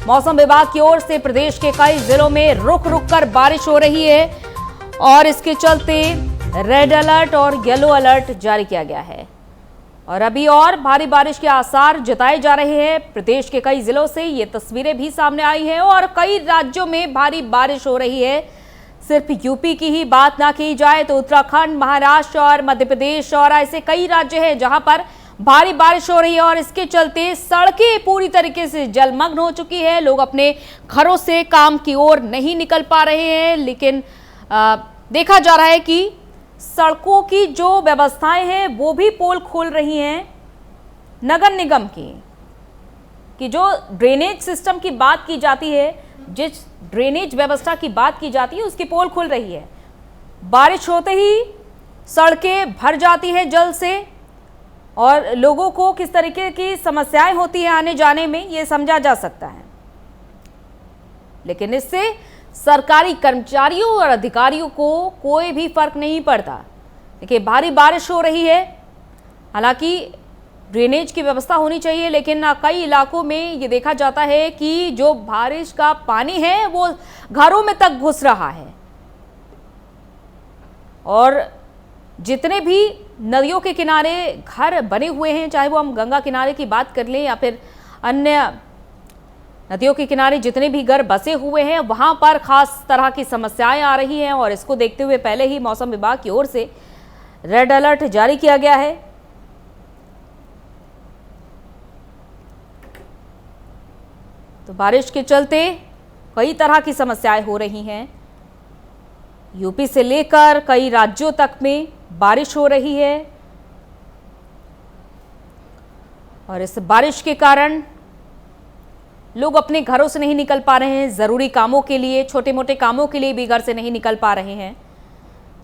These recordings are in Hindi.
मौसम विभाग की ओर से प्रदेश के कई जिलों में रुक रुक कर बारिश हो रही है और इसके चलते रेड अलर्ट और येलो अलर्ट जारी किया गया है और अभी और भारी बारिश के आसार जताए जा रहे हैं। प्रदेश के कई जिलों से ये तस्वीरें भी सामने आई हैं और कई राज्यों में भारी बारिश हो रही है। सिर्फ यूपी की ही बात ना की जाए तो उत्तराखंड, महाराष्ट्र और मध्य प्रदेश और ऐसे कई राज्य हैं जहां पर भारी बारिश हो रही है और इसके चलते सड़कें पूरी तरीके से जलमग्न हो चुकी है। लोग अपने घरों से काम की ओर नहीं निकल पा रहे हैं, लेकिन देखा जा रहा है कि सड़कों की जो व्यवस्थाएं हैं वो भी पोल खोल रही हैं नगर निगम की जो ड्रेनेज सिस्टम की बात की जाती है, जिस ड्रेनेज व्यवस्था की बात की जाती है उसकी पोल खुल रही है। बारिश होते ही सड़कें भर जाती है जल से और लोगों को किस तरीके की समस्याएं होती है आने जाने में ये समझा जा सकता है, लेकिन इससे सरकारी कर्मचारियों और अधिकारियों को कोई भी फर्क नहीं पड़ता। देखिए भारी बारिश हो रही है, हालांकि ड्रेनेज की व्यवस्था होनी चाहिए, लेकिन कई इलाकों में ये देखा जाता है कि जो बारिश का पानी है वो घरों में तक घुस रहा है और जितने भी नदियों के किनारे घर बने हुए हैं, चाहे वो हम गंगा किनारे की बात कर लें या फिर अन्य नदियों के किनारे जितने भी घर बसे हुए हैं, वहां पर खास तरह की समस्याएं आ रही हैं और इसको देखते हुए पहले ही मौसम विभाग की ओर से रेड अलर्ट जारी किया गया है। तो बारिश के चलते कई तरह की समस्याएं हो रही हैं। यूपी से लेकर कई राज्यों तक में बारिश हो रही है और इस बारिश के कारण लोग अपने घरों से नहीं निकल पा रहे हैं, जरूरी कामों के लिए, छोटे मोटे कामों के लिए भी घर से नहीं निकल पा रहे हैं।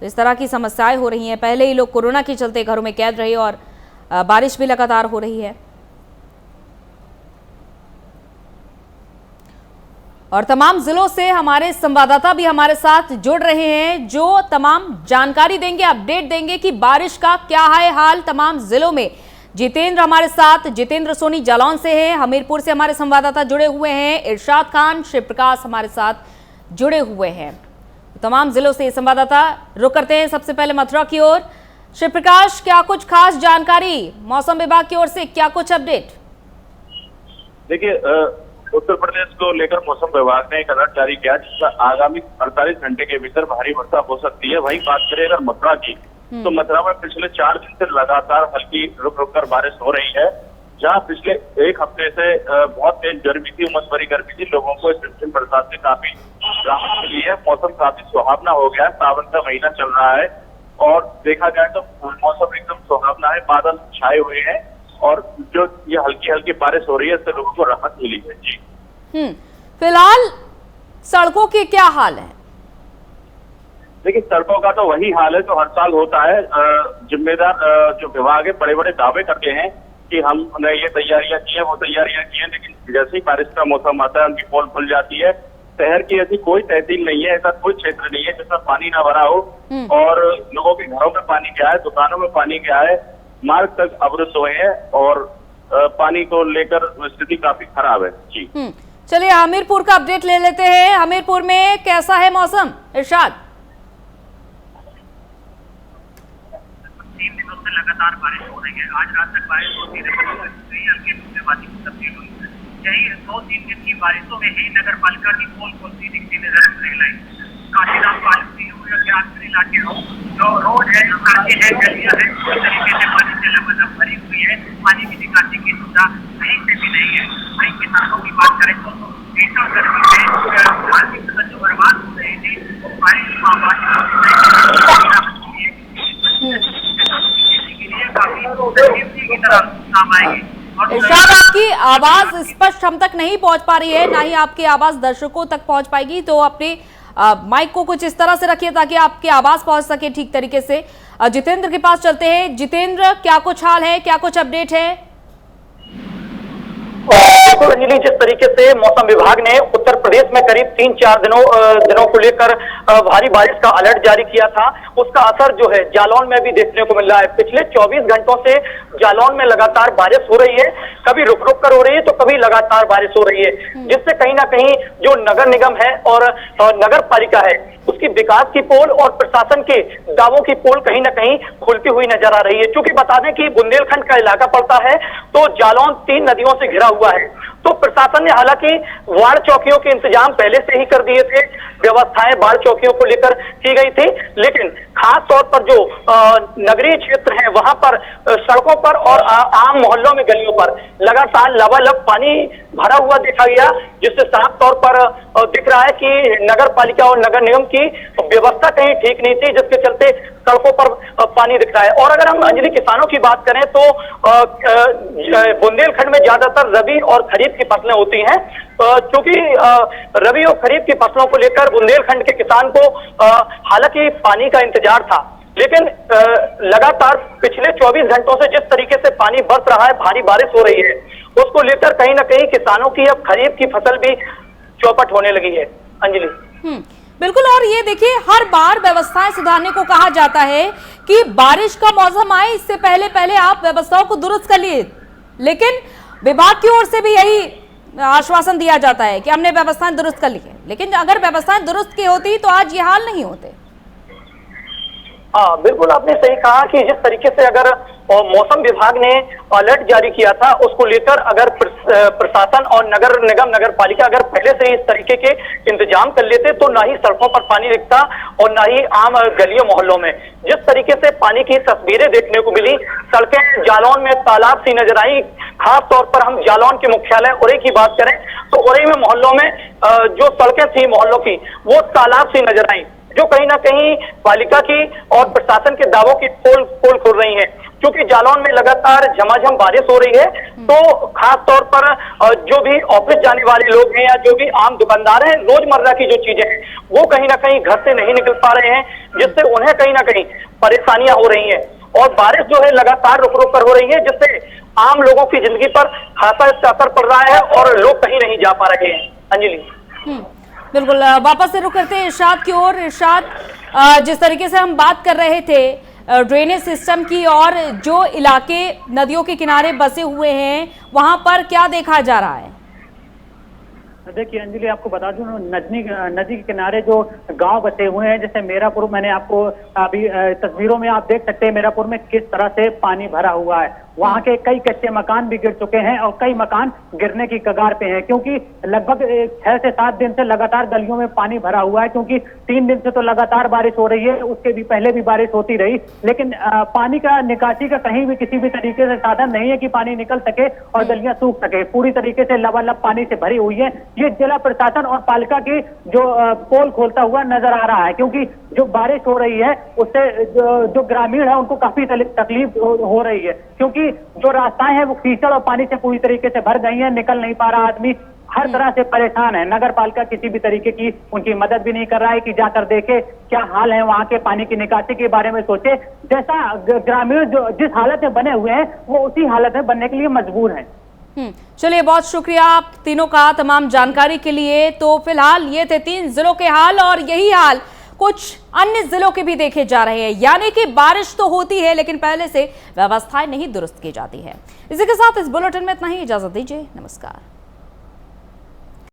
तो इस तरह की समस्याएं हो रही हैं। पहले ही लोग कोरोना के चलते घरों में कैद रहे और बारिश भी लगातार हो रही है और तमाम जिलों से हमारे संवाददाता भी हमारे साथ जुड़ रहे हैं जो तमाम जानकारी देंगे, अपडेट देंगे कि बारिश का क्या है हाल तमाम जिलों में। जितेंद्र हमारे साथ, जितेंद्र सोनी जालौन से है, हमीरपुर से हमारे संवाददाता जुड़े हुए हैं, इरशाद खान, शिव प्रकाश हमारे साथ जुड़े हुए हैं। तमाम जिलों से संवाददाता रुक करते हैं सबसे पहले मथुरा की ओर। शिव प्रकाश, क्या कुछ खास जानकारी मौसम विभाग की ओर से, क्या कुछ अपडेट? देखिए, उत्तर प्रदेश को लेकर मौसम विभाग ने एक अलर्ट जारी किया जिसमें आगामी 48 घंटे के भीतर भारी वर्षा हो सकती है। वहीं बात करें अगर मथुरा की, तो मथुरा में पिछले 4 दिन से लगातार हल्की रुक रुक कर बारिश हो रही है। जहां पिछले एक हफ्ते से बहुत तेज गर्मी थी, उमस भरी गर्मी थी, लोगों को इस रिमझिम बरसात से काफी राहत मिली है। मौसम काफी सुहावना हो गया है, सावन का महीना चल रहा है और देखा जाए तो मौसम एकदम सुहावना है, बादल छाए हुए हैं और जो ये हल्की हल्की बारिश हो रही है इससे लोगों को राहत मिली है। जी फिलहाल सड़कों के क्या हाल है? देखिए, सड़कों का तो वही हाल है जो हर साल होता है। जिम्मेदार जो विभाग है बड़े बड़े दावे करते हैं कि हमने ये तैयारियां की है, वो तैयारियां की है, लेकिन जैसे ही बारिश का मौसम आता है उनकी पोल खुल जाती है। शहर की ऐसी कोई तहसील नहीं है, ऐसा कोई क्षेत्र नहीं है जिसमें पानी ना भरा हो और लोगों के घरों में पानी गया है, दुकानों में पानी गया है, मार्ग तक अवरुद्ध हुए हैं और पानी को लेकर स्थिति काफी खराब है। जी चलिए हमीरपुर का अपडेट ले लेते हैं। हमीरपुर में कैसा है मौसम, इरशाद? 3 दिनों से लगातार बारिश हो रही है। आज रात तक बारिश होती रही, हल्की बूंदाबांदी की तब्दील हुई है। यही 2-3 दिन की बारिशों में ही नगर पालिका की पोल खोलती दिखती नजर रही। काशीराम पालिका हो या आसपास इलाके हो, जो रोड है, सड़कें हैं, गलियां हैं, पूरी तरीके से पानी से लबालब भरी हुई है। पानी की निकासी की सुविधा कहीं से भी नहीं है। वहीं किसानों की बात करें तो भीषण गर्मी से धान की फसल जो बर्बाद हो रही थी, बारिश इरशाद, आपकी आवाज स्पष्ट हम तक नहीं पहुंच पा रही है, ना ही आपकी आवाज दर्शकों तक पहुंच पाएगी, तो अपने माइक को कुछ इस तरह से रखिए ताकि आपकी आवाज पहुंच सके ठीक तरीके से। जितेंद्र के पास चलते हैं। जितेंद्र, क्या कुछ हाल है, क्या कुछ अपडेट है? बिल्कुल अंजलि, जिस तरीके से मौसम विभाग ने उत्तर प्रदेश में करीब 3-4 दिनों को लेकर भारी बारिश का अलर्ट जारी किया था, उसका असर जो है जालौन में भी देखने को मिल रहा है। पिछले 24 घंटों से जालौन में लगातार बारिश हो रही है, कभी रुक रुक कर हो रही है तो कभी लगातार बारिश हो रही है, जिससे कहीं ना कहीं जो नगर निगम है और नगर पालिका है उसकी विकास की पोल और प्रशासन के दावों की पोल कहीं ना कहीं खुलती हुई नजर आ रही है। क्योंकि बता दें कि बुंदेलखंड का इलाका पड़ता है तो जालौन 3 नदियों से घिरा हुआ है, तो प्रशासन ने हालांकि वार्ड चौकियों के इंतजाम पहले से ही कर दिए थे, व्यवस्थाएं वार्ड चौकियों को लेकर की गई थी, लेकिन खास तौर पर जो नगरीय क्षेत्र है वहां पर सड़कों पर और आम मोहल्लों में गलियों पर लगातार लबालब पानी भरा हुआ देखा गया, जिससे साफ तौर पर दिख रहा है कि नगर पालिका और नगर निगम की व्यवस्था कहीं ठीक नहीं थी, जिसके चलते सड़कों पर पानी दिख रहा है। और अगर हम अंजलि किसानों की बात करें तो बुंदेलखंड में ज्यादातर रबी और खरीफ की फसलें होती हैं, क्योंकि रबी और खरीफ की फसलों को लेकर बुंदेलखंड के किसान को हालांकि पानी का इंतजार था, लेकिन लगातार पिछले 24 घंटों से जिस तरीके से पानी बरस रहा है, भारी बारिश हो रही है, उसको लेकर कहीं ना कहीं किसानों की अब खरीफ की फसल भी चौपट होने लगी है। अंजलि बिल्कुल, और ये देखिए हर बार व्यवस्थाएं सुधारने को कहा जाता है कि बारिश का मौसम आए इससे पहले आप व्यवस्थाओं को दुरुस्त कर लिए, लेकिन विभाग की ओर से भी यही आश्वासन दिया जाता है कि हमने व्यवस्थाएं दुरुस्त कर ली है, लेकिन अगर व्यवस्थाएं दुरुस्त की होती तो आज ये हाल नहीं होते। हाँ बिल्कुल, आपने सही कहा कि जिस तरीके से अगर मौसम विभाग ने अलर्ट जारी किया था उसको लेकर अगर प्रशासन और नगर निगम नगर पालिका अगर पहले से ही इस तरीके के इंतजाम कर लेते तो ना ही सड़कों पर पानी दिखता और ना ही आम गलियों मोहल्लों में। जिस तरीके से पानी की तस्वीरें देखने को मिली, सड़कें जालौन में तालाब सी नजर आई। खास तौर पर हम जालौन के मुख्यालय उरई की बात करें तो उरई में मोहल्लों में जो सड़कें थी मोहल्लों की वो तालाब सी नजर आई, जो कहीं ना कहीं पालिका की और प्रशासन के दावों की पोल खोल रही है। क्योंकि जालौन में लगातार झमाझम बारिश हो रही है, तो खास तौर पर जो भी ऑफिस जाने वाले लोग हैं या जो भी आम दुकानदार हैं, रोजमर्रा की जो चीजें हैं वो कहीं ना कहीं घर से नहीं निकल पा रहे हैं, जिससे उन्हें कहीं ना कहीं परेशानियां हो रही हैं। और बारिश जो है लगातार रुक रुक कर हो रही है, जिससे आम लोगों की जिंदगी पर खासा असर पड़ रहा है और लोग कहीं नहीं जा पा रहे हैं। अंजलि बिल्कुल, वापस से रुक करते हैं इरशाद की ओर। इरशाद, जिस तरीके से हम बात कर रहे थे ड्रेनेज सिस्टम की और जो इलाके नदियों के किनारे बसे हुए हैं वहां पर क्या देखा जा रहा है? देखिए अंजलि, आपको बता दूं नदी के किनारे जो गांव बसे हुए हैं, जैसे मेरापुर, मैंने आपको अभी तस्वीरों में आप देख सकते हैं मेरापुर में किस तरह से पानी भरा हुआ है। वहां के कई कच्चे मकान भी गिर चुके हैं और कई मकान गिरने की कगार पे हैं, क्योंकि लगभग 6 से 7 दिन से लगातार गलियों में पानी भरा हुआ है। क्योंकि 3 दिन से तो लगातार बारिश हो रही है, उसके भी पहले भी बारिश होती रही, लेकिन पानी का निकासी का कहीं भी किसी भी तरीके से साधन नहीं है कि पानी निकल सके और गलियां सूख सके। पूरी तरीके से लबालब पानी से भरी हुई है। ये जिला प्रशासन और पालिका की जो पोल खोलता हुआ नजर आ रहा है, क्योंकि जो बारिश हो रही है उससे जो ग्रामीण है उनको काफी तकलीफ हो रही है, क्योंकि जो रास्ताएं हैं वो कीचड़ और पानी से पूरी तरीके से भर गई हैं, निकल नहीं पा रहा आदमी, हर तरह से परेशान है। नगर पालिका किसी भी तरीके की उनकी मदद भी नहीं कर रहा है कि जाकर देखे क्या हाल है वहां के पानी की निकासी के बारे में सोचे। जैसा ग्रामीण जो जिस हालत में बने हुए हैं वो उसी हालत में बनने के लिए मजबूर हैं। चलिए, बहुत शुक्रिया आप तीनों का तमाम जानकारी के लिए। तो फिलहाल ये थे 3 जिलों के हाल और यही हाल कुछ अन्य जिलों के भी देखे जा रहे हैं, यानी कि बारिश तो होती है लेकिन पहले से व्यवस्थाएं नहीं दुरुस्त की जाती है। इसी के साथ इस बुलेटिन में इतना ही, इजाजत दीजिए, नमस्कार।